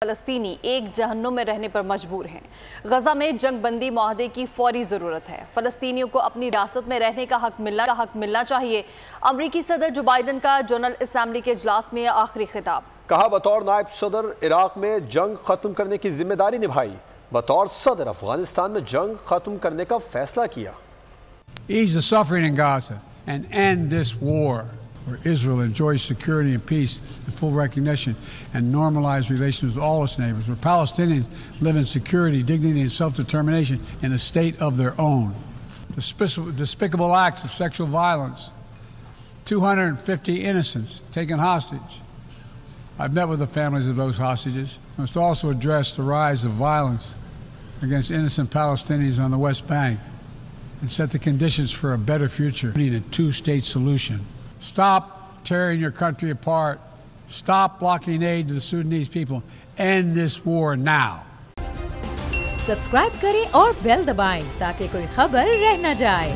फलस्तीनी एक जहन्नुम में रहने पर मजबूर हैं। गजा में जंग बंदी मुआहदे की फौरी जरूरत है। फलस्तीनियों को अपनी रियासत में रहने का हक मिलना चाहिए। अमरीकी सदर जो बाइडन का जनरल असेंबली के इजलास में आखिरी खिताब। कहा, बतौर नायब सदर इराक में जंग खत्म करने की जिम्मेदारी निभाई। बतौर सदर अफगानिस्तान में जंग खत्म करने का फैसला किया। Ease the suffering in Gaza and end this war, where Israel enjoys security and peace and full recognition and normalized relations with all its neighbors, where Palestinians live in security, dignity and self-determination in a state of their own. Despicable acts of sexual violence, 250 innocents taken hostage. I've met with the families of those hostages. We must also address the rise of violence against innocent Palestinians on the West Bank and set the conditions for a better future. We need a two-state solution. Stop tearing your country apart. Stop blocking aid to the Sudanese people. End this war now. Subscribe करें और bell दबाएं ताकि कोई खबर रह न जाए।